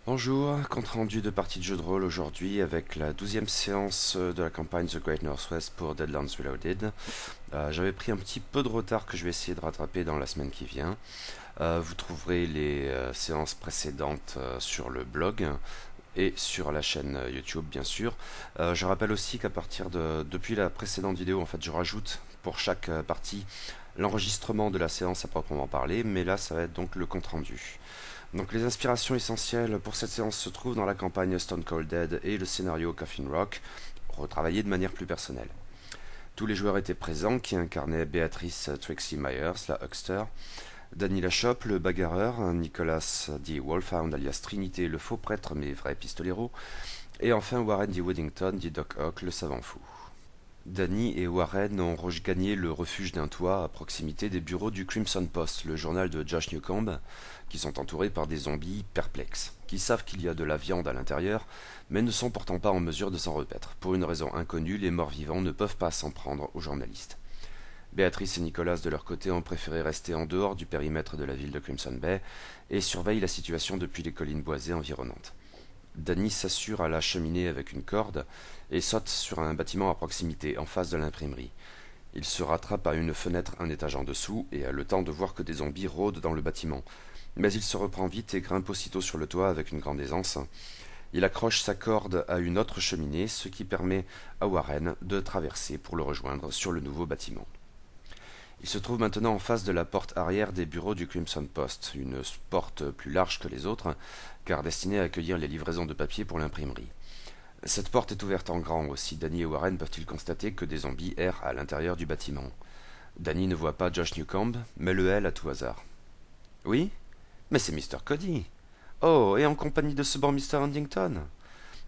Bonjour, compte rendu de partie de jeu de rôle aujourd'hui avec la 12e séance de la campagne The Great Northwest pour Deadlands Reloaded. J'avais pris un petit peu de retard que je vais essayer de rattraper dans la semaine qui vient. Vous trouverez les séances précédentes sur le blog et sur la chaîne YouTube bien sûr. Je rappelle aussi qu'à partir depuis la précédente vidéo, en fait, je rajoute pour chaque partie l'enregistrement de la séance à proprement parler, mais là ça va être donc le compte rendu. Donc les inspirations essentielles pour cette séance se trouvent dans la campagne Stone Cold Dead et le scénario Coffin Rock, retravaillé de manière plus personnelle. Tous les joueurs étaient présents qui incarnaient Béatrice Trixie Myers, la Huckster, Danny Lachoppe, le bagarreur, Nicholas D. Wolfhound alias Trinité, le faux prêtre mais vrai pistolero, et enfin Warren D. Weddington, dit Doc Ock, le savant fou. Danny et Warren ont gagné le refuge d'un toit à proximité des bureaux du Crimson Post, le journal de Josh Newcomb, qui sont entourés par des zombies perplexes, qui savent qu'il y a de la viande à l'intérieur, mais ne sont pourtant pas en mesure de s'en repaître. Pour une raison inconnue, les morts-vivants ne peuvent pas s'en prendre aux journalistes. Béatrice et Nicolas, de leur côté, ont préféré rester en dehors du périmètre de la ville de Crimson Bay et surveillent la situation depuis les collines boisées environnantes. Danny s'assure à la cheminée avec une corde et saute sur un bâtiment à proximité, en face de l'imprimerie. Il se rattrape à une fenêtre un étage en dessous et a le temps de voir que des zombies rôdent dans le bâtiment. Mais il se reprend vite et grimpe aussitôt sur le toit avec une grande aisance. Il accroche sa corde à une autre cheminée, ce qui permet à Warren de traverser pour le rejoindre sur le nouveau bâtiment. Il se trouve maintenant en face de la porte arrière des bureaux du Crimson Post, une porte plus large que les autres, car destinée à accueillir les livraisons de papier pour l'imprimerie. Cette porte est ouverte en grand aussi. Danny et Warren peuvent-ils constater que des zombies errent à l'intérieur du bâtiment. Danny ne voit pas Josh Newcomb, mais le hèle à tout hasard. Oui? Mais c'est Mr. Cody. Oh, et en compagnie de ce bon Mr. Huntington.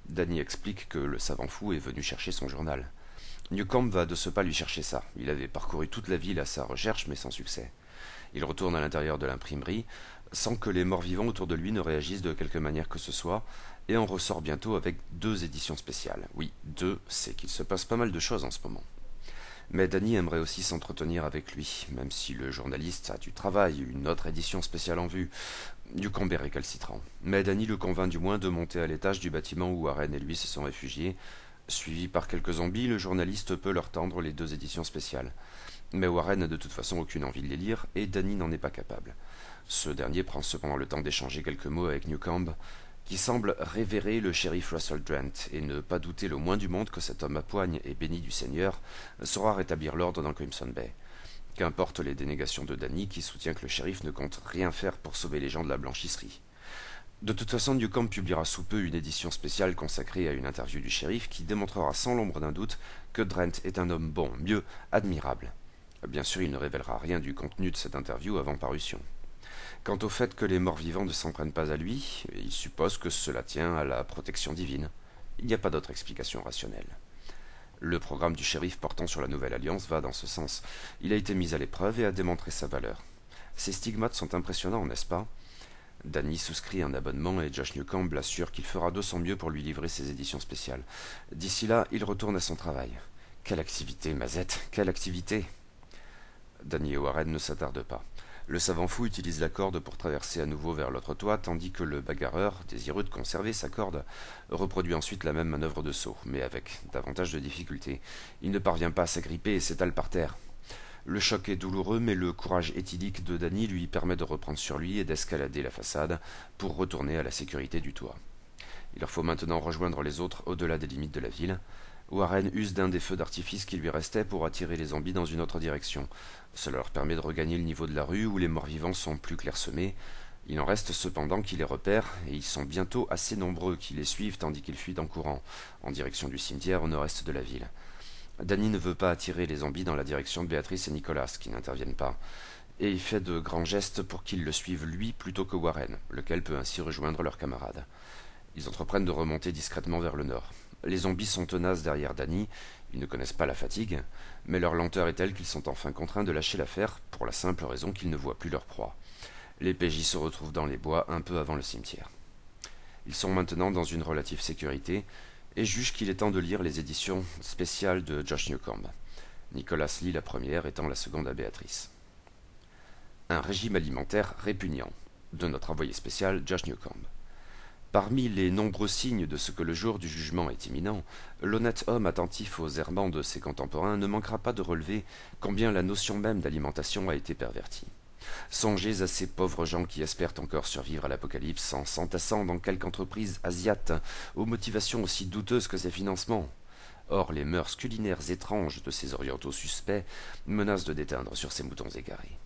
Danny explique que le savant fou est venu chercher son journal. Newcomb va de ce pas lui chercher ça. Il avait parcouru toute la ville à sa recherche, mais sans succès. Il retourne à l'intérieur de l'imprimerie, sans que les morts-vivants autour de lui ne réagissent de quelque manière que ce soit, et en ressort bientôt avec 2 éditions spéciales. Oui, 2, c'est qu'il se passe pas mal de choses en ce moment. Mais Danny aimerait aussi s'entretenir avec lui, même si le journaliste a du travail, une autre édition spéciale en vue. Newcomb est récalcitrant. Mais Danny le convainc du moins de monter à l'étage du bâtiment où Warren et lui se sont réfugiés. Suivi par quelques zombies, le journaliste peut leur tendre les 2 éditions spéciales. Mais Warren n'a de toute façon aucune envie de les lire, et Danny n'en est pas capable. Ce dernier prend cependant le temps d'échanger quelques mots avec Newcomb, qui semble révérer le shérif Russell Drent, et ne pas douter le moins du monde que cet homme à poigne et béni du Seigneur saura rétablir l'ordre dans Crimson Bay. Qu'importe les dénégations de Danny, qui soutient que le shérif ne compte rien faire pour sauver les gens de la blanchisserie. De toute façon, Newcomb publiera sous peu une édition spéciale consacrée à une interview du shérif qui démontrera sans l'ombre d'un doute que Drent est un homme bon, mieux, admirable. Bien sûr, il ne révélera rien du contenu de cette interview avant parution. Quant au fait que les morts-vivants ne s'en prennent pas à lui, il suppose que cela tient à la protection divine. Il n'y a pas d'autre explication rationnelle. Le programme du shérif portant sur la Nouvelle Alliance va dans ce sens. Il a été mis à l'épreuve et a démontré sa valeur. Ces stigmates sont impressionnants, n'est-ce pas? Danny souscrit un abonnement et Josh Newcomb l'assure qu'il fera de son mieux pour lui livrer ses éditions spéciales. D'ici là, il retourne à son travail. Quelle activité, Mazette, quelle activité! Danny et Warren ne s'attardent pas. Le savant fou utilise la corde pour traverser à nouveau vers l'autre toit, tandis que le bagarreur, désireux de conserver sa corde, reproduit ensuite la même manœuvre de saut, mais avec davantage de difficulté. Il ne parvient pas à s'agripper et s'étale par terre. Le choc est douloureux, mais le courage éthylique de Danny lui permet de reprendre sur lui et d'escalader la façade pour retourner à la sécurité du toit. Il leur faut maintenant rejoindre les autres au-delà des limites de la ville. Warren use d'un des feux d'artifice qui lui restait pour attirer les zombies dans une autre direction. Cela leur permet de regagner le niveau de la rue où les morts-vivants sont plus clairsemés. Il en reste cependant qui les repèrent, et ils sont bientôt assez nombreux qui les suivent tandis qu'ils fuient en courant, en direction du cimetière au nord-est de la ville. Danny ne veut pas attirer les zombies dans la direction de Béatrice et Nicolas, qui n'interviennent pas, et il fait de grands gestes pour qu'ils le suivent lui plutôt que Warren, lequel peut ainsi rejoindre leurs camarades. Ils entreprennent de remonter discrètement vers le nord. Les zombies sont tenaces derrière Danny, ils ne connaissent pas la fatigue, mais leur lenteur est telle qu'ils sont enfin contraints de lâcher l'affaire pour la simple raison qu'ils ne voient plus leur proie. Les PJ se retrouvent dans les bois un peu avant le cimetière. Ils sont maintenant dans une relative sécurité et jugent qu'il est temps de lire les éditions spéciales de Josh Newcomb. Nicolas lit la première, étant la seconde à Béatrice. Un régime alimentaire répugnant, de notre envoyé spécial Josh Newcomb. Parmi les nombreux signes de ce que le jour du jugement est imminent, l'honnête homme attentif aux errements de ses contemporains ne manquera pas de relever combien la notion même d'alimentation a été pervertie. Songez à ces pauvres gens qui espèrent encore survivre à l'apocalypse en s'entassant dans quelque entreprise asiate aux motivations aussi douteuses que ses financements. Or, les mœurs culinaires étranges de ces orientaux suspects menacent de déteindre sur ces moutons égarés.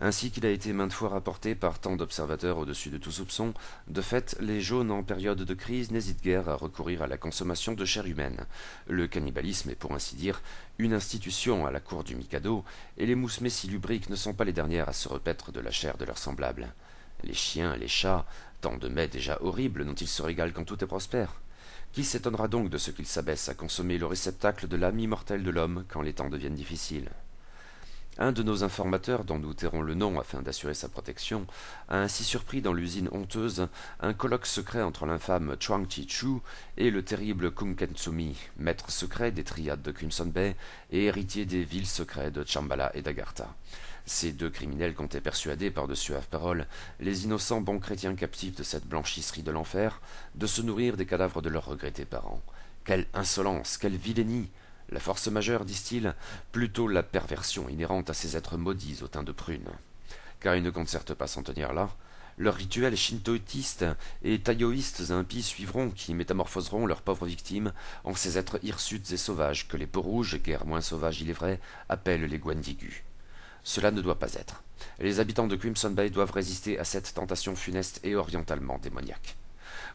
Ainsi qu'il a été maintes fois rapporté par tant d'observateurs au-dessus de tout soupçon, de fait, les jaunes en période de crise n'hésitent guère à recourir à la consommation de chair humaine. Le cannibalisme est pour ainsi dire une institution à la cour du Mikado, et les mousses messilubriques ne sont pas les dernières à se repaître de la chair de leurs semblables. Les chiens, les chats, tant de mets déjà horribles dont ils se régalent quand tout est prospère. Qui s'étonnera donc de ce qu'ils s'abaissent à consommer le réceptacle de l'âme immortelle de l'homme quand les temps deviennent difficiles? Un de nos informateurs, dont nous tairons le nom afin d'assurer sa protection, a ainsi surpris dans l'usine honteuse un colloque secret entre l'infâme Chuang Chi-Chu et le terrible Kung Kensumi, maître secret des triades de Crimson Bay et héritier des villes secrets de Chambala et d'Agartha. Ces deux criminels comptaient persuader par de suaves paroles les innocents bons chrétiens captifs de cette blanchisserie de l'enfer de se nourrir des cadavres de leurs regrettés parents. Quelle insolence, quelle vilainie! La force majeure, disent-ils, plutôt la perversion inhérente à ces êtres maudits au teint de prune. Car ils ne concertent pas s'en tenir là. Leurs rituels shintoïstes et taoïstes impies suivront, qui métamorphoseront leurs pauvres victimes en ces êtres hirsutes et sauvages que les peaux-rouges, guère moins sauvages il est vrai, appellent les guandigus. Cela ne doit pas être. Les habitants de Crimson Bay doivent résister à cette tentation funeste et orientalement démoniaque.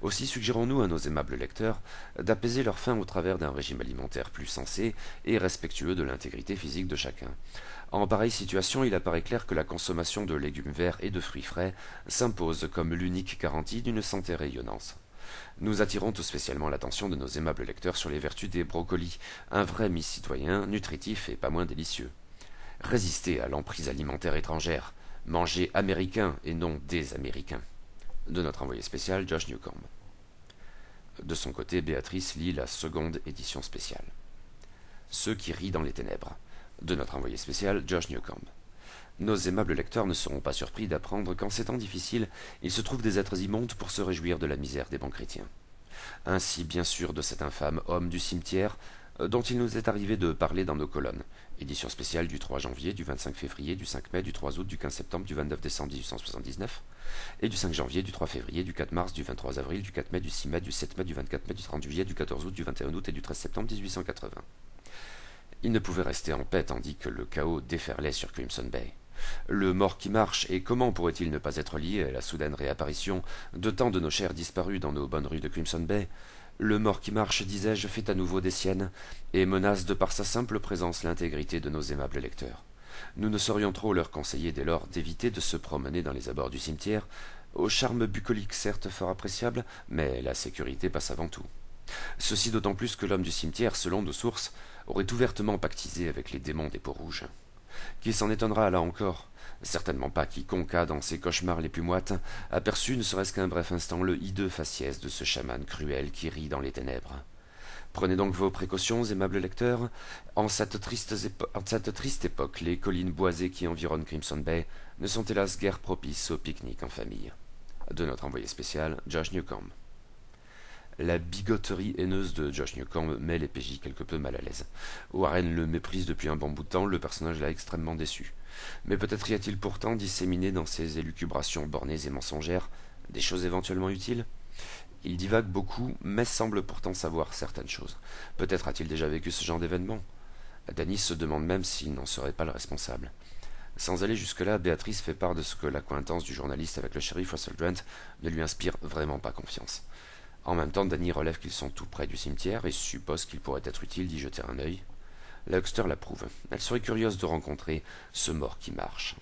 Aussi suggérons-nous à nos aimables lecteurs d'apaiser leur faim au travers d'un régime alimentaire plus sensé et respectueux de l'intégrité physique de chacun. En pareille situation, il apparaît clair que la consommation de légumes verts et de fruits frais s'impose comme l'unique garantie d'une santé rayonnante. Nous attirons tout spécialement l'attention de nos aimables lecteurs sur les vertus des brocolis, un vrai mi-citoyen, nutritif et pas moins délicieux. Résistez à l'emprise alimentaire étrangère, mangez américain et non des Américains. De notre envoyé spécial, Josh Newcomb. De son côté, Béatrice lit la seconde édition spéciale. Ceux qui rient dans les ténèbres. De notre envoyé spécial, Josh Newcomb. Nos aimables lecteurs ne seront pas surpris d'apprendre qu'en ces temps difficiles, il se trouve des êtres immondes pour se réjouir de la misère des bons chrétiens. Ainsi, bien sûr, de cet infâme homme du cimetière, dont il nous est arrivé de parler dans nos colonnes. Édition spéciale du 3 janvier, du 25 février, du 5 mai, du 3 août, du 15 septembre, du 29 décembre 1879, et du 5 janvier, du 3 février, du 4 mars, du 23 avril, du 4 mai, du 6 mai, du 7 mai, du 24 mai, du 30 juillet, du 14 août, du 21 août et du 13 septembre 1880. Il ne pouvait rester en paix tandis que le chaos déferlait sur Crimson Bay. Le mort qui marche, et comment pourrait-il ne pas être lié à la soudaine réapparition de tant de nos chers disparus dans nos bonnes rues de Crimson Bay? Le mort qui marche, disais-je, fait à nouveau des siennes, et menace de par sa simple présence l'intégrité de nos aimables lecteurs. Nous ne saurions trop leur conseiller dès lors d'éviter de se promener dans les abords du cimetière, au charme bucolique certes fort appréciable, mais la sécurité passe avant tout. Ceci d'autant plus que l'homme du cimetière, selon nos sources, aurait ouvertement pactisé avec les démons des peaux-rouges. Qui s'en étonnera là encore? Certainement pas quiconque a, dans ses cauchemars les plus moites, aperçu ne serait-ce qu'un bref instant le hideux faciès de ce chaman cruel qui rit dans les ténèbres. Prenez donc vos précautions, aimables lecteurs. En cette triste époque, les collines boisées qui environnent Crimson Bay ne sont hélas guère propices au pique-nique en famille. De notre envoyé spécial, Josh Newcomb. La bigoterie haineuse de Josh Newcomb met les PJ quelque peu mal à l'aise. Warren le méprise depuis un bon bout de temps, le personnage l'a extrêmement déçu. Mais peut-être y a-t-il pourtant disséminé dans ses élucubrations bornées et mensongères des choses éventuellement utiles? Il divague beaucoup, mais semble pourtant savoir certaines choses. Peut-être a-t-il déjà vécu ce genre d'événement? Danny se demande même s'il n'en serait pas le responsable. Sans aller jusque-là, Béatrice fait part de ce que l'accointance du journaliste avec le shérif Russell Grant ne lui inspire vraiment pas confiance. En même temps, Danny relève qu'ils sont tout près du cimetière et suppose qu'il pourrait être utile d'y jeter un œil. La Huckster l'approuve. Elle serait curieuse de rencontrer ce mort qui marche.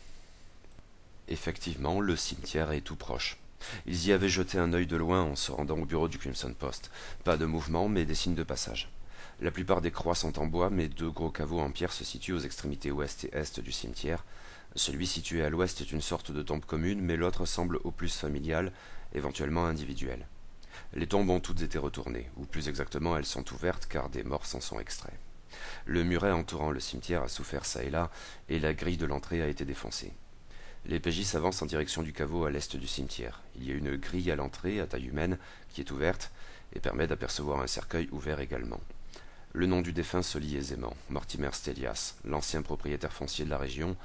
Effectivement, le cimetière est tout proche. Ils y avaient jeté un œil de loin en se rendant au bureau du Crimson Post. Pas de mouvement, mais des signes de passage. La plupart des croix sont en bois, mais deux gros caveaux en pierre se situent aux extrémités ouest et est du cimetière. Celui situé à l'ouest est une sorte de tombe commune, mais l'autre semble au plus familiale, éventuellement individuelle. Les tombes ont toutes été retournées, ou plus exactement elles sont ouvertes car des morts s'en sont extraits. Le muret entourant le cimetière a souffert çà et là, et la grille de l'entrée a été défoncée. Les PJ s'avancent en direction du caveau à l'est du cimetière. Il y a une grille à l'entrée, à taille humaine, qui est ouverte, et permet d'apercevoir un cercueil ouvert également. Le nom du défunt se lit aisément, Mortimer Stelias, l'ancien propriétaire foncier de la région,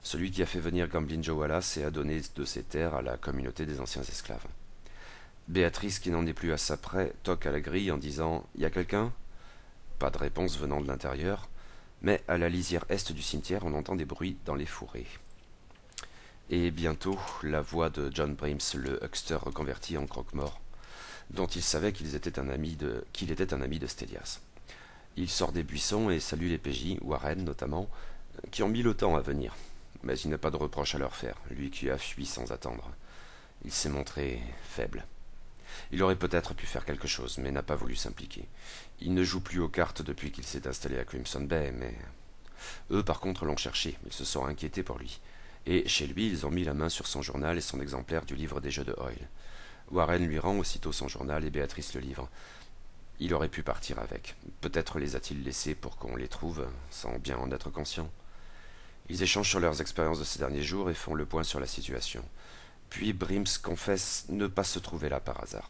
celui qui a fait venir Gamblin Joe Wallace et a donné de ses terres à la communauté des anciens esclaves. Béatrice, qui n'en est plus à sa près, toque à la grille en disant « Y a quelqu'un » Pas de réponse venant de l'intérieur, mais à la lisière est du cimetière, on entend des bruits dans les fourrés. Et bientôt, la voix de John Brims, le huckster reconverti en croque-mort, dont il savait qu'il était un ami de Stelias. Il sort des buissons et salue les PJ, Warren notamment, qui ont mis le temps à venir. Mais il n'a pas de reproche à leur faire, lui qui a fui sans attendre. Il s'est montré faible. Il aurait peut-être pu faire quelque chose, mais n'a pas voulu s'impliquer. Il ne joue plus aux cartes depuis qu'il s'est installé à Crimson Bay, mais... Eux, par contre, l'ont cherché, ils se sont inquiétés pour lui. Et chez lui, ils ont mis la main sur son journal et son exemplaire du livre des jeux de Hoyle. Warren lui rend aussitôt son journal et Béatrice le livre. Il aurait pu partir avec. Peut-être les a-t-il laissés pour qu'on les trouve, sans bien en être conscient. Ils échangent sur leurs expériences de ces derniers jours et font le point sur la situation. Puis Brims confesse ne pas se trouver là par hasard.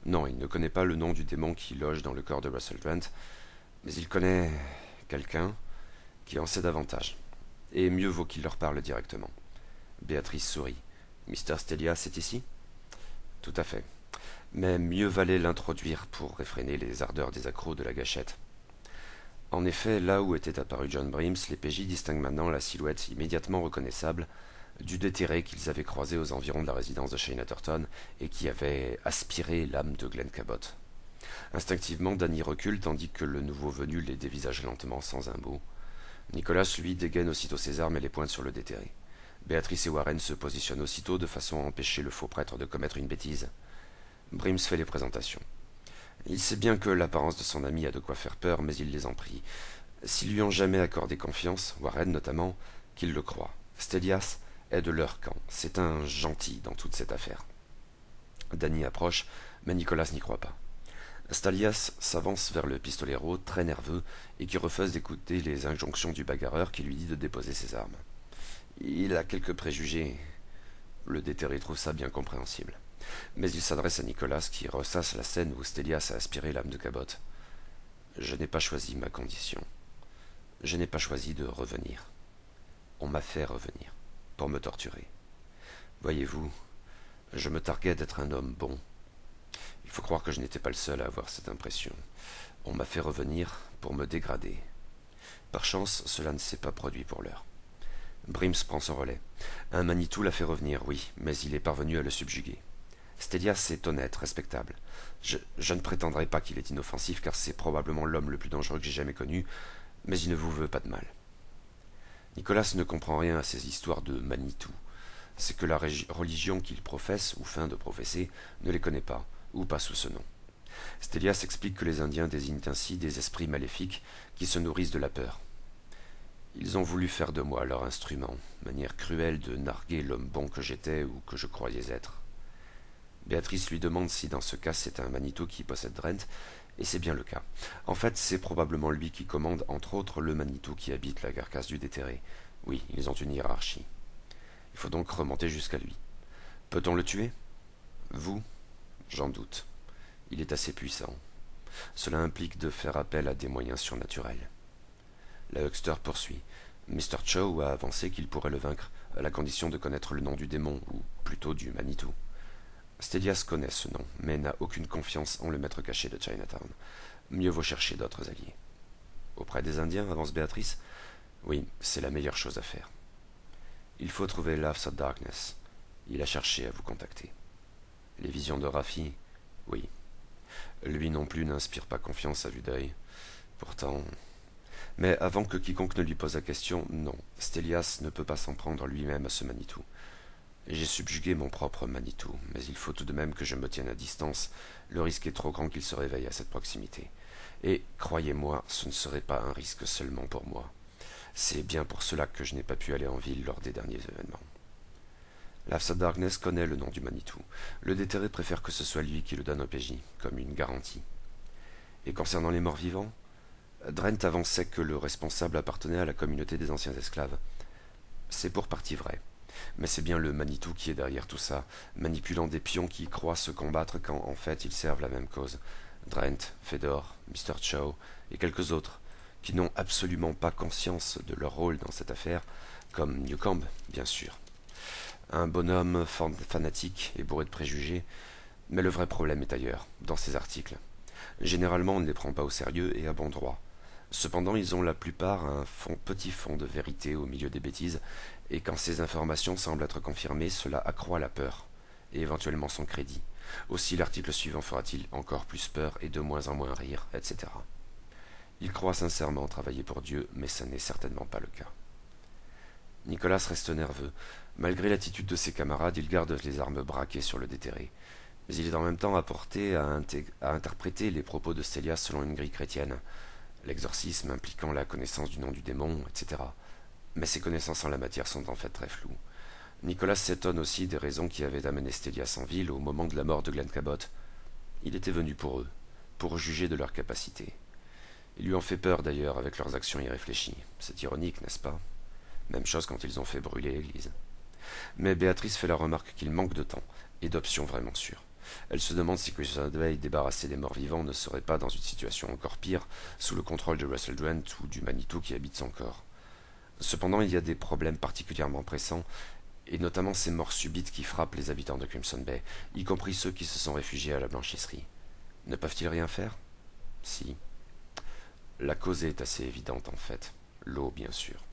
Non, il ne connaît pas le nom du démon qui loge dans le corps de Russell Grant, mais il connaît quelqu'un qui en sait davantage. Et mieux vaut qu'il leur parle directement. Béatrice sourit. Mr. Stelias est ici ? Tout à fait. Mais mieux valait l'introduire pour réfréner les ardeurs des accros de la gâchette. En effet, là où était apparu John Brims, les PJ distinguent maintenant la silhouette immédiatement reconnaissable du déterré qu'ils avaient croisé aux environs de la résidence de Shane Atherton et qui avait aspiré l'âme de Glenn Cabot. Instinctivement, Danny recule tandis que le nouveau venu les dévisage lentement sans un mot. Nicolas, lui, dégaine aussitôt ses armes et les pointe sur le déterré. Béatrice et Warren se positionnent aussitôt de façon à empêcher le faux prêtre de commettre une bêtise. Brims fait les présentations. Il sait bien que l'apparence de son ami a de quoi faire peur, mais il les en prie. S'ils lui ont jamais accordé confiance, Warren notamment, qu'ils le croient. Stelias est de leur camp. C'est un gentil dans toute cette affaire. Danny approche, mais Nicolas n'y croit pas. Stelias s'avance vers le pistolero, très nerveux, et qui refuse d'écouter les injonctions du bagarreur qui lui dit de déposer ses armes. Il a quelques préjugés. Le déterré trouve ça bien compréhensible. Mais il s'adresse à Nicolas qui ressasse la scène où Stelias a aspiré l'âme de Cabot. Je n'ai pas choisi ma condition. Je n'ai pas choisi de revenir. On m'a fait revenir, pour me torturer. Voyez-vous, je me targuais d'être un homme bon. Il faut croire que je n'étais pas le seul à avoir cette impression. On m'a fait revenir pour me dégrader. Par chance, cela ne s'est pas produit pour l'heure. Brims prend son relais. Un Manitou l'a fait revenir, oui, mais il est parvenu à le subjuguer. Stelias est honnête, respectable. Je ne prétendrai pas qu'il est inoffensif, car c'est probablement l'homme le plus dangereux que j'ai jamais connu, mais il ne vous veut pas de mal. Nicolas ne comprend rien à ces histoires de Manitou. C'est que la religion qu'il professe, ou feint de professer, ne les connaît pas, ou pas sous ce nom. Stelias explique que les Indiens désignent ainsi des esprits maléfiques qui se nourrissent de la peur. Ils ont voulu faire de moi leur instrument, manière cruelle de narguer l'homme bon que j'étais ou que je croyais être. Béatrice lui demande si dans ce cas c'est un Manitou qui possède Drent, et c'est bien le cas. En fait, c'est probablement lui qui commande entre autres le Manitou qui habite la carcasse du déterré. Oui, ils ont une hiérarchie. Il faut donc remonter jusqu'à lui. Peut-on le tuer ? Vous ? J'en doute. Il est assez puissant. Cela implique de faire appel à des moyens surnaturels. La huckster poursuit. Mr. Chow a avancé qu'il pourrait le vaincre, à la condition de connaître le nom du démon, ou plutôt du Manitou. Stelias connaît ce nom, mais n'a aucune confiance en le maître caché de Chinatown. Mieux vaut chercher d'autres alliés. Auprès des Indiens, avance Béatrice. Oui, c'est la meilleure chose à faire. Il faut trouver Laughs of Darkness. Il a cherché à vous contacter. Les visions de Raffi, oui. Lui non plus n'inspire pas confiance à vue d'œil. Pourtant... Mais avant que quiconque ne lui pose la question, non, Stelias ne peut pas s'en prendre lui-même à ce Manitou. J'ai subjugué mon propre Manitou, mais il faut tout de même que je me tienne à distance. Le risque est trop grand qu'il se réveille à cette proximité. Et, croyez-moi, ce ne serait pas un risque seulement pour moi. C'est bien pour cela que je n'ai pas pu aller en ville lors des derniers événements. Laughs of Darkness connaît le nom du Manitou. Le déterré préfère que ce soit lui qui le donne au PJ, comme une garantie. Et concernant les morts vivants, Drent avançait que le responsable appartenait à la communauté des anciens esclaves. C'est pour partie vrai. Mais c'est bien le Manitou qui est derrière tout ça, manipulant des pions qui croient se combattre quand en fait ils servent la même cause. Drent, Fedor, Mr. Chow et quelques autres, qui n'ont absolument pas conscience de leur rôle dans cette affaire, comme Newcomb, bien sûr. Un bonhomme fanatique et bourré de préjugés, mais le vrai problème est ailleurs, dans ces articles. Généralement, on ne les prend pas au sérieux et à bon droit. Cependant, ils ont la plupart un petit fond de vérité au milieu des bêtises, et quand ces informations semblent être confirmées, cela accroît la peur, et éventuellement son crédit. Aussi l'article suivant fera-t-il encore plus peur et de moins en moins rire, etc. Il croit sincèrement travailler pour Dieu, mais ce n'est certainement pas le cas. Nicolas reste nerveux. Malgré l'attitude de ses camarades, il garde les armes braquées sur le déterré. Mais il est en même temps apporté à interpréter les propos de Stélias selon une grille chrétienne, l'exorcisme impliquant la connaissance du nom du démon, etc. Mais ses connaissances en la matière sont en fait très floues. Nicolas s'étonne aussi des raisons qui avaient amené Stélias en ville au moment de la mort de Glenn Cabot. Il était venu pour eux, pour juger de leurs capacités. Ils lui ont fait peur d'ailleurs avec leurs actions irréfléchies. C'est ironique, n'est-ce pas? Même chose quand ils ont fait brûler l'église. Mais Béatrice fait la remarque qu'il manque de temps, et d'options vraiment sûres. Elle se demande si Crimson Bay, débarrassé des morts vivants, ne serait pas dans une situation encore pire, sous le contrôle de Russell Drent ou du Manitou qui habite son corps. Cependant, il y a des problèmes particulièrement pressants, et notamment ces morts subites qui frappent les habitants de Crimson Bay, y compris ceux qui se sont réfugiés à la blanchisserie. Ne peuvent-ils rien faire? Si. La cause est assez évidente en fait. L'eau, bien sûr.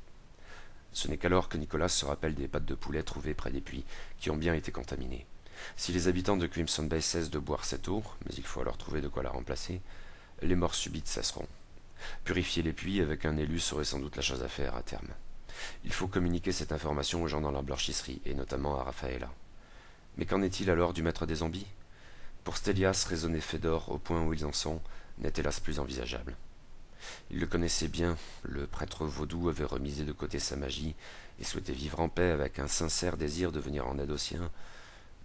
Ce n'est qu'alors que Nicolas se rappelle des pattes de poulet trouvées près des puits, qui ont bien été contaminées. Si les habitants de Crimson Bay cessent de boire cette eau, mais il faut alors trouver de quoi la remplacer, les morts subites cesseront. Purifier les puits avec un élu serait sans doute la chose à faire à terme. Il faut communiquer cette information aux gens dans la blanchisserie, et notamment à Rafaela. Mais qu'en est-il alors du maître des zombies? Pour Stélias, raisonner Fedor au point où ils en sont n'est hélas plus envisageable. Il le connaissait bien, le prêtre vaudou avait remisé de côté sa magie et souhaitait vivre en paix avec un sincère désir de venir en aide aux siens,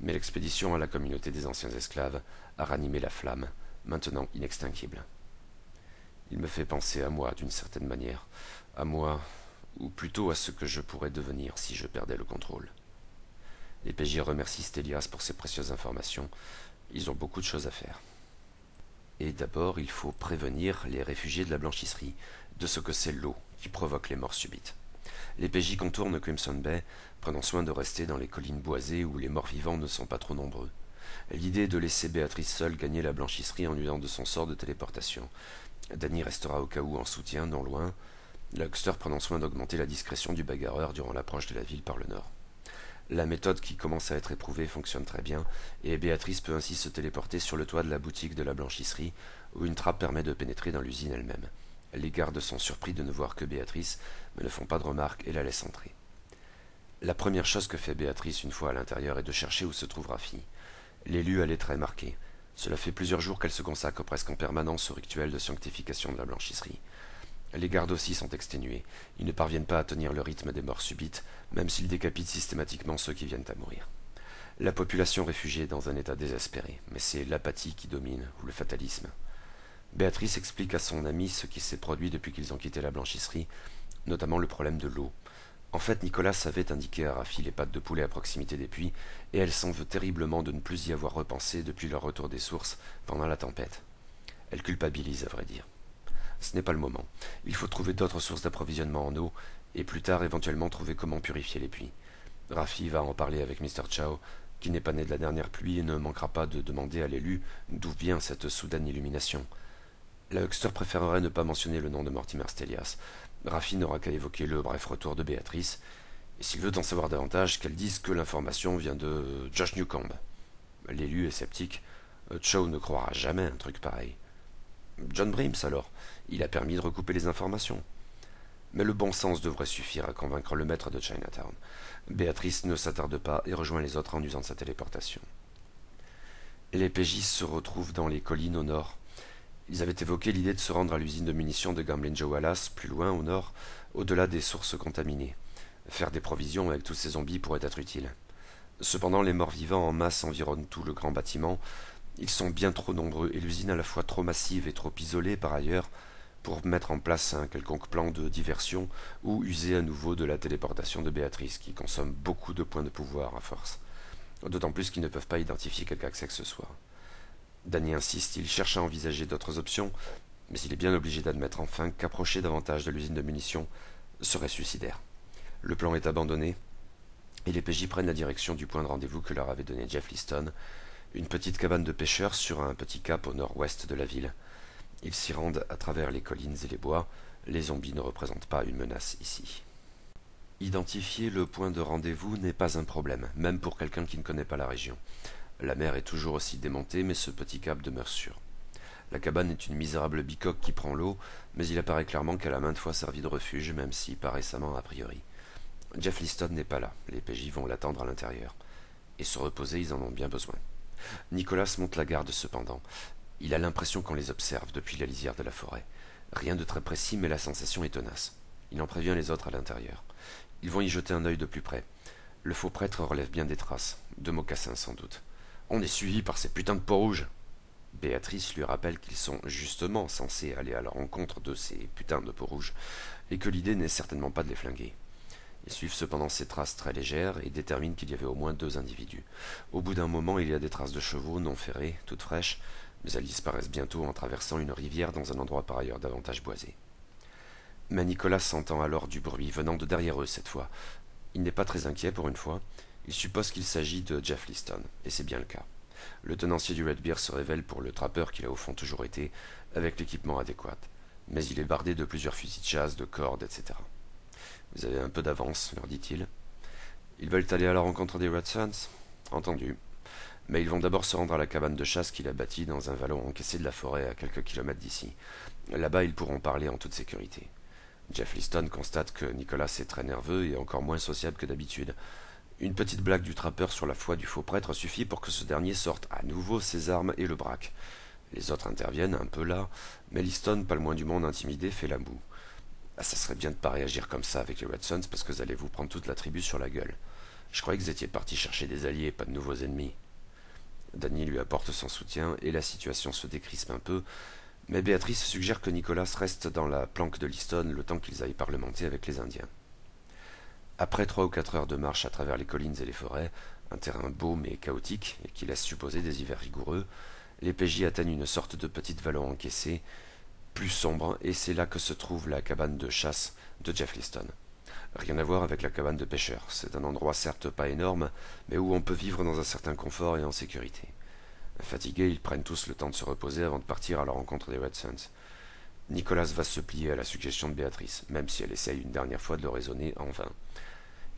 mais l'expédition à la communauté des anciens esclaves a ranimé la flamme, maintenant inextinguible. Il me fait penser à moi d'une certaine manière, à moi, ou plutôt à ce que je pourrais devenir si je perdais le contrôle. Les PJ remercient Stélias pour ces précieuses informations, ils ont beaucoup de choses à faire. Et d'abord, il faut prévenir les réfugiés de la blanchisserie de ce que c'est l'eau qui provoque les morts subites. Les PJ contournent Crimson Bay, prenant soin de rester dans les collines boisées où les morts vivants ne sont pas trop nombreux. L'idée est de laisser Béatrice seule gagner la blanchisserie en usant de son sort de téléportation. Danny restera au cas où en soutien, non loin, Luxter prenant soin d'augmenter la discrétion du bagarreur durant l'approche de la ville par le nord. La méthode qui commence à être éprouvée fonctionne très bien, et Béatrice peut ainsi se téléporter sur le toit de la boutique de la blanchisserie, où une trappe permet de pénétrer dans l'usine elle-même. Les gardes sont surpris de ne voir que Béatrice, mais ne font pas de remarques et la laissent entrer. La première chose que fait Béatrice une fois à l'intérieur est de chercher où se trouve Rafi. L'élu, elle est très marquée. Cela fait plusieurs jours qu'elle se consacre presque en permanence au rituel de sanctification de la blanchisserie. Les gardes aussi sont exténués. Ils ne parviennent pas à tenir le rythme des morts subites, même s'ils décapitent systématiquement ceux qui viennent à mourir. La population réfugiée est dans un état désespéré, mais c'est l'apathie qui domine, ou le fatalisme. Béatrice explique à son ami ce qui s'est produit depuis qu'ils ont quitté la blanchisserie, notamment le problème de l'eau. En fait, Nicolas avait indiqué à Rafi les pattes de poulet à proximité des puits, et elle s'en veut terriblement de ne plus y avoir repensé depuis leur retour des sources pendant la tempête. Elle culpabilise, à vrai dire. Ce n'est pas le moment. Il faut trouver d'autres sources d'approvisionnement en eau, et plus tard éventuellement trouver comment purifier les puits. Rafi va en parler avec Mr. Chow, qui n'est pas né de la dernière pluie et ne manquera pas de demander à l'élu d'où vient cette soudaine illumination. La Huckster préférerait ne pas mentionner le nom de Mortimer Stélias. Rafi n'aura qu'à évoquer le bref retour de Béatrice, et s'il veut en savoir davantage, qu'elle dise que l'information vient de Josh Newcomb. L'élu est sceptique. Chow ne croira jamais un truc pareil. John Brims, alors, il a permis de recouper les informations. Mais le bon sens devrait suffire à convaincre le maître de Chinatown. Béatrice ne s'attarde pas et rejoint les autres en usant de sa téléportation. Les PJ se retrouvent dans les collines au nord. Ils avaient évoqué l'idée de se rendre à l'usine de munitions de Gamblin Joe Wallace, plus loin au nord, au-delà des sources contaminées. Faire des provisions avec tous ces zombies pourrait être utile. Cependant, les morts vivants en masse environnent tout le grand bâtiment. Ils sont bien trop nombreux et l'usine à la fois trop massive et trop isolée par ailleurs pour mettre en place un quelconque plan de diversion ou user à nouveau de la téléportation de Béatrice, qui consomme beaucoup de points de pouvoir à force. D'autant plus qu'ils ne peuvent pas identifier quelque accès que ce soit. Danny insiste, il cherche à envisager d'autres options, mais il est bien obligé d'admettre enfin qu'approcher davantage de l'usine de munitions serait suicidaire. Le plan est abandonné, et les PJ prennent la direction du point de rendez-vous que leur avait donné Jeff Liston, une petite cabane de pêcheurs sur un petit cap au nord-ouest de la ville. Ils s'y rendent à travers les collines et les bois. Les zombies ne représentent pas une menace ici. Identifier le point de rendez-vous n'est pas un problème, même pour quelqu'un qui ne connaît pas la région. La mer est toujours aussi démontée, mais ce petit cap demeure sûr. La cabane est une misérable bicoque qui prend l'eau, mais il apparaît clairement qu'elle a maintes fois servi de refuge, même si pas récemment a priori. Jeff Liston n'est pas là, les PJ vont l'attendre à l'intérieur. Et se reposer, ils en ont bien besoin. Nicolas monte la garde cependant. Il a l'impression qu'on les observe depuis la lisière de la forêt. Rien de très précis, mais la sensation est tenace. Il en prévient les autres à l'intérieur. Ils vont y jeter un œil de plus près. Le faux prêtre relève bien des traces, de mocassins sans doute. On est suivi par ces putains de peaux rouges. Béatrice lui rappelle qu'ils sont justement censés aller à la rencontre de ces putains de peaux rouges, et que l'idée n'est certainement pas de les flinguer. Ils suivent cependant ces traces très légères et déterminent qu'il y avait au moins 2 individus. Au bout d'un moment, il y a des traces de chevaux non ferrés, toutes fraîches, mais elles disparaissent bientôt en traversant une rivière dans un endroit par ailleurs davantage boisé. Mais Nicolas s'entend alors du bruit venant de derrière eux cette fois. Il n'est pas très inquiet pour une fois. Il suppose qu'il s'agit de Jeff Liston, et c'est bien le cas. Le tenancier du Red Bear se révèle pour le trappeur qu'il a au fond toujours été, avec l'équipement adéquat. Mais il est bardé de plusieurs fusils de chasse, de cordes, etc. Vous avez un peu d'avance, leur dit-il. Ils veulent aller à la rencontre des Red Suns ? Entendu. Mais ils vont d'abord se rendre à la cabane de chasse qu'il a bâtie dans un vallon encaissé de la forêt à quelques kilomètres d'ici. Là-bas, ils pourront parler en toute sécurité. Jeff Liston constate que Nicolas est très nerveux et encore moins sociable que d'habitude. Une petite blague du trappeur sur la foi du faux prêtre suffit pour que ce dernier sorte à nouveau ses armes et le braque. Les autres interviennent, un peu là, mais Liston, pas le moins du monde intimidé, fait la moue. Ah, ça serait bien de pas réagir comme ça avec les Red Suns parce que vous allez vous prendre toute la tribu sur la gueule. Je croyais que vous étiez partis chercher des alliés, pas de nouveaux ennemis. Danny lui apporte son soutien et la situation se décrispe un peu, mais Béatrice suggère que Nicolas reste dans la planque de Liston le temps qu'ils aillent parlementer avec les Indiens. Après 3 ou 4 heures de marche à travers les collines et les forêts, un terrain beau mais chaotique et qui laisse supposer des hivers rigoureux, les PJ atteignent une sorte de petite vallon encaissée, plus sombre, et c'est là que se trouve la cabane de chasse de Jeff Liston. Rien à voir avec la cabane de pêcheur. C'est un endroit certes pas énorme, mais où on peut vivre dans un certain confort et en sécurité. Fatigués, ils prennent tous le temps de se reposer avant de partir à la rencontre des Red Suns. Nicolas va se plier à la suggestion de Béatrice, même si elle essaye une dernière fois de le raisonner en vain.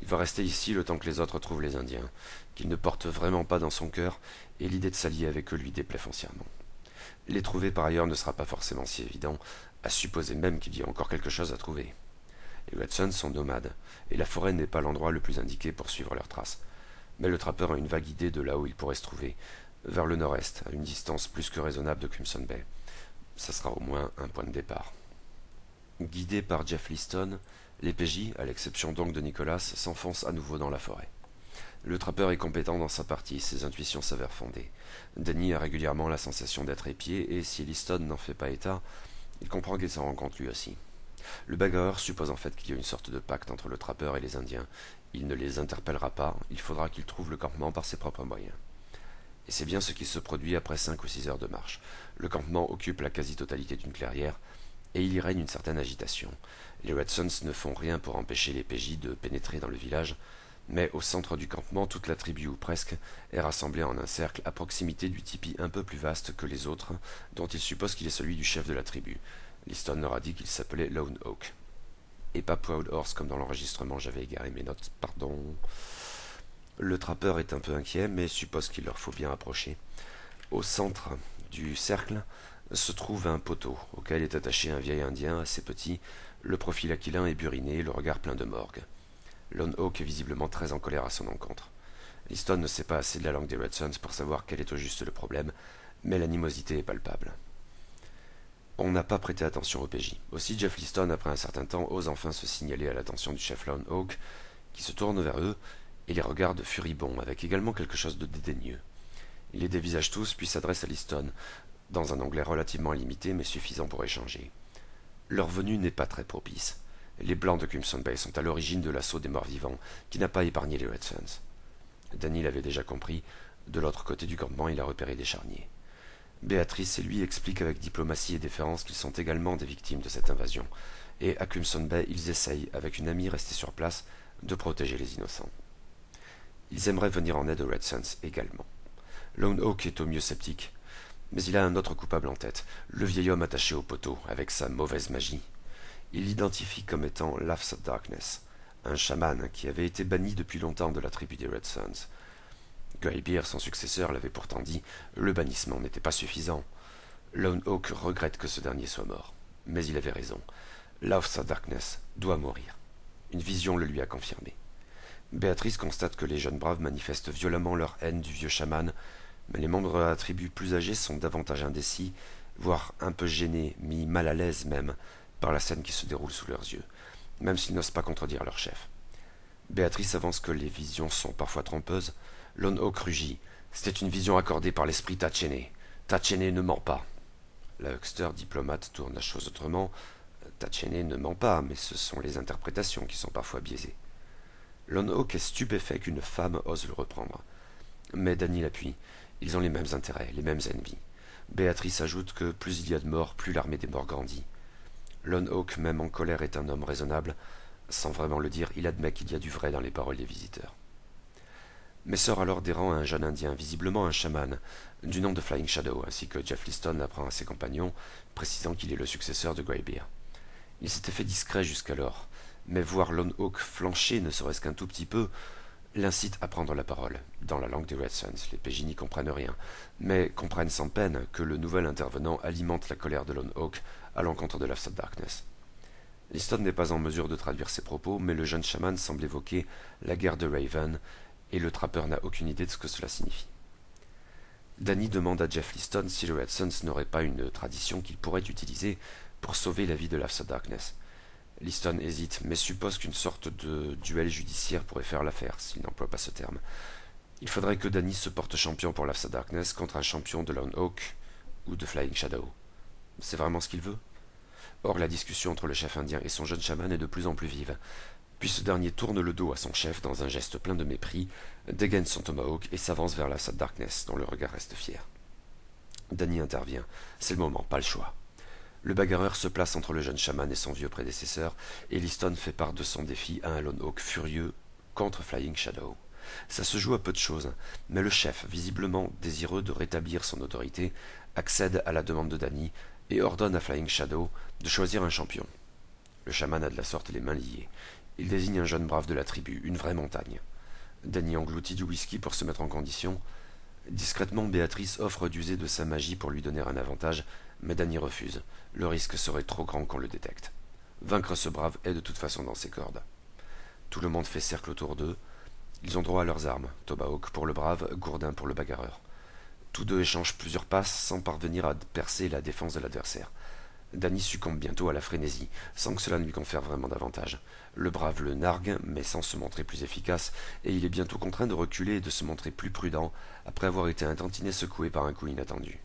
Il va rester ici le temps que les autres trouvent les Indiens, qu'il ne porte vraiment pas dans son cœur, et l'idée de s'allier avec eux lui déplaît foncièrement. Les trouver par ailleurs ne sera pas forcément si évident, à supposer même qu'il y ait encore quelque chose à trouver. Les Red Suns sont nomades, et la forêt n'est pas l'endroit le plus indiqué pour suivre leurs traces. Mais le trappeur a une vague idée de là où il pourrait se trouver, vers le nord-est, à une distance plus que raisonnable de Crimson Bay. Ça sera au moins un point de départ. Guidés par Jeff Liston, les PJ, à l'exception donc de Nicolas, s'enfoncent à nouveau dans la forêt. Le trappeur est compétent dans sa partie, ses intuitions s'avèrent fondées. Danny a régulièrement la sensation d'être épié, et si Liston n'en fait pas état, il comprend qu'il s'en rend compte lui aussi. Le bagarreur suppose en fait qu'il y a une sorte de pacte entre le trappeur et les Indiens. Il ne les interpellera pas, il faudra qu'il trouve le campement par ses propres moyens. Et c'est bien ce qui se produit après 5 ou 6 heures de marche. Le campement occupe la quasi-totalité d'une clairière, et il y règne une certaine agitation. Les Red Suns ne font rien pour empêcher les PJ de pénétrer dans le village, mais au centre du campement, toute la tribu, ou presque, est rassemblée en un cercle à proximité du tipi un peu plus vaste que les autres, dont ils supposent qu'il est celui du chef de la tribu. Liston leur a dit qu'il s'appelait Lone Oak. Et pas Proud Horse comme dans l'enregistrement, j'avais égaré mes notes, pardon. Le trappeur est un peu inquiet, mais suppose qu'il leur faut bien approcher. Au centre du cercle se trouve un poteau, auquel est attaché un vieil indien assez petit, le profil aquilin et buriné, le regard plein de morgue. Lone Oak est visiblement très en colère à son encontre. Liston ne sait pas assez de la langue des Red Suns pour savoir quel est au juste le problème, mais l'animosité est palpable. On n'a pas prêté attention au PJ. Aussi Jeff Liston, après un certain temps, ose enfin se signaler à l'attention du chef Lone Oak, qui se tourne vers eux et les regarde furibond, avec également quelque chose de dédaigneux. Il les dévisage tous, puis s'adresse à Liston, dans un anglais relativement limité mais suffisant pour échanger. Leur venue n'est pas très propice. Les Blancs de Crimson Bay sont à l'origine de l'assaut des morts-vivants qui n'a pas épargné les Red Suns. Danny l'avait déjà compris, de l'autre côté du campement il a repéré des charniers. Béatrice et lui expliquent avec diplomatie et déférence qu'ils sont également des victimes de cette invasion, et à Crimson Bay ils essayent, avec une amie restée sur place, de protéger les innocents. Ils aimeraient venir en aide aux Red Suns également. Lone Oak est au mieux sceptique, mais il a un autre coupable en tête, le vieil homme attaché au poteau, avec sa mauvaise magie. Il l'identifie comme étant Laughs of Darkness, un chaman qui avait été banni depuis longtemps de la tribu des Red Suns. Greybeard, son successeur, l'avait pourtant dit, le bannissement n'était pas suffisant. Lone Oak regrette que ce dernier soit mort. Mais il avait raison. Laughs of Darkness doit mourir. Une vision le lui a confirmé. Béatrice constate que les jeunes braves manifestent violemment leur haine du vieux chaman, mais les membres de la tribu plus âgés sont davantage indécis, voire un peu gênés, mis mal à l'aise même, par la scène qui se déroule sous leurs yeux, même s'ils n'osent pas contredire leur chef. Béatrice avance que les visions sont parfois trompeuses. Lone Oak rugit. C'était une vision accordée par l'esprit Tachene. Tachene ne ment pas. La huckster diplomate tourne la chose autrement. Tachene ne ment pas, mais ce sont les interprétations qui sont parfois biaisées. Lone Oak est stupéfait qu'une femme ose le reprendre. Mais Danny l'appuie. Ils ont les mêmes intérêts, les mêmes ennemis. Béatrice ajoute que plus il y a de morts, plus l'armée des morts grandit. Lone Oak, même en colère, est un homme raisonnable. Sans vraiment le dire, il admet qu'il y a du vrai dans les paroles des visiteurs. Mais sort alors des rangs un jeune indien, visiblement un chaman, du nom de Flying Shadow, ainsi que Jeff Liston apprend à ses compagnons, précisant qu'il est le successeur de Greybeard. Il s'était fait discret jusqu'alors, mais voir Lone Oak flancher, ne serait-ce qu'un tout petit peu, l'incite à prendre la parole, dans la langue des Red Suns. Les PJ n'y comprennent rien, mais comprennent sans peine que le nouvel intervenant alimente la colère de Lone Oak à l'encontre de Laughs of Darkness. Liston n'est pas en mesure de traduire ses propos, mais le jeune chaman semble évoquer la guerre de Raven, et le trappeur n'a aucune idée de ce que cela signifie. Danny demande à Jeff Liston si les Red Suns n'auraient pas une tradition qu'il pourrait utiliser pour sauver la vie de Laughs of Darkness. Liston hésite, mais suppose qu'une sorte de duel judiciaire pourrait faire l'affaire, s'il n'emploie pas ce terme. Il faudrait que Danny se porte champion pour Laughs of Darkness contre un champion de Lone Oak ou de Flying Shadow. C'est vraiment ce qu'il veut? Or, la discussion entre le chef indien et son jeune chaman est de plus en plus vive. Puis ce dernier tourne le dos à son chef dans un geste plein de mépris, dégaine son tomahawk et s'avance vers la Laughs of Darkness, dont le regard reste fier. Danny intervient. C'est le moment, pas le choix. Le bagarreur se place entre le jeune chaman et son vieux prédécesseur, et Liston fait part de son défi à un Lone Oak furieux contre Flying Shadow. Ça se joue à peu de choses, mais le chef, visiblement désireux de rétablir son autorité, accède à la demande de Danny et ordonne à Flying Shadow de choisir un champion. Le chaman a de la sorte les mains liées. Il désigne un jeune brave de la tribu, une vraie montagne. Danny engloutit du whisky pour se mettre en condition. Discrètement, Béatrice offre d'user de sa magie pour lui donner un avantage, mais Danny refuse. Le risque serait trop grand qu'on le détecte. Vaincre ce brave est de toute façon dans ses cordes. Tout le monde fait cercle autour d'eux. Ils ont droit à leurs armes, Tomahawk pour le brave, Gourdin pour le bagarreur. Tous deux échangent plusieurs passes sans parvenir à percer la défense de l'adversaire. Danny succombe bientôt à la frénésie, sans que cela ne lui confère vraiment d'avantage. Le brave le nargue, mais sans se montrer plus efficace, et il est bientôt contraint de reculer et de se montrer plus prudent, après avoir été un tantinet secoué par un coup inattendu.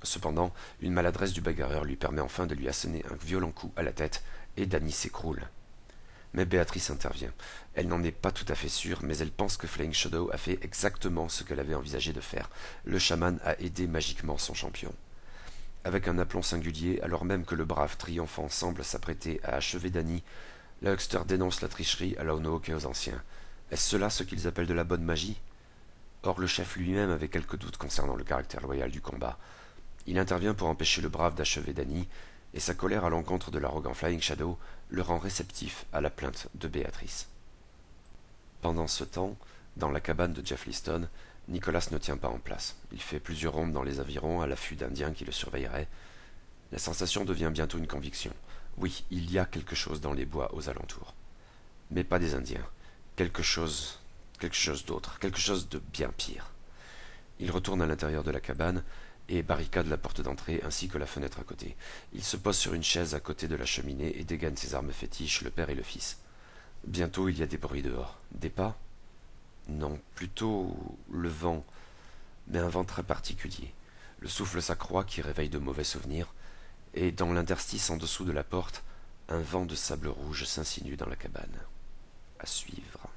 Cependant, une maladresse du bagarreur lui permet enfin de lui asséner un violent coup à la tête, et Danny s'écroule. Mais Béatrice intervient. Elle n'en est pas tout à fait sûre, mais elle pense que Flying Shadow a fait exactement ce qu'elle avait envisagé de faire. Le chaman a aidé magiquement son champion. Avec un aplomb singulier, alors même que le brave triomphant semble s'apprêter à achever Danny, la huckster dénonce la tricherie à Lone Oak et aux anciens. Est-ce cela ce qu'ils appellent de la bonne magie? Or le chef lui-même avait quelques doutes concernant le caractère loyal du combat. Il intervient pour empêcher le brave d'achever Danny, et sa colère à l'encontre de l'arrogant Flying Shadow le rend réceptif à la plainte de Béatrice. Pendant ce temps, dans la cabane de Jeff Liston, Nicholas ne tient pas en place. Il fait plusieurs rondes dans les avirons à l'affût d'Indiens qui le surveilleraient. La sensation devient bientôt une conviction. Oui, il y a quelque chose dans les bois aux alentours. Mais pas des Indiens. Quelque chose d'autre, quelque chose de bien pire. Il retourne à l'intérieur de la cabane et barricade la porte d'entrée ainsi que la fenêtre à côté. Il se pose sur une chaise à côté de la cheminée et dégaine ses armes fétiches, le père et le fils. Bientôt il y a des bruits dehors. Des pas? Non, plutôt le vent, mais un vent très particulier. Le souffle s'accroît qui réveille de mauvais souvenirs, et dans l'interstice en dessous de la porte, un vent de sable rouge s'insinue dans la cabane. À suivre.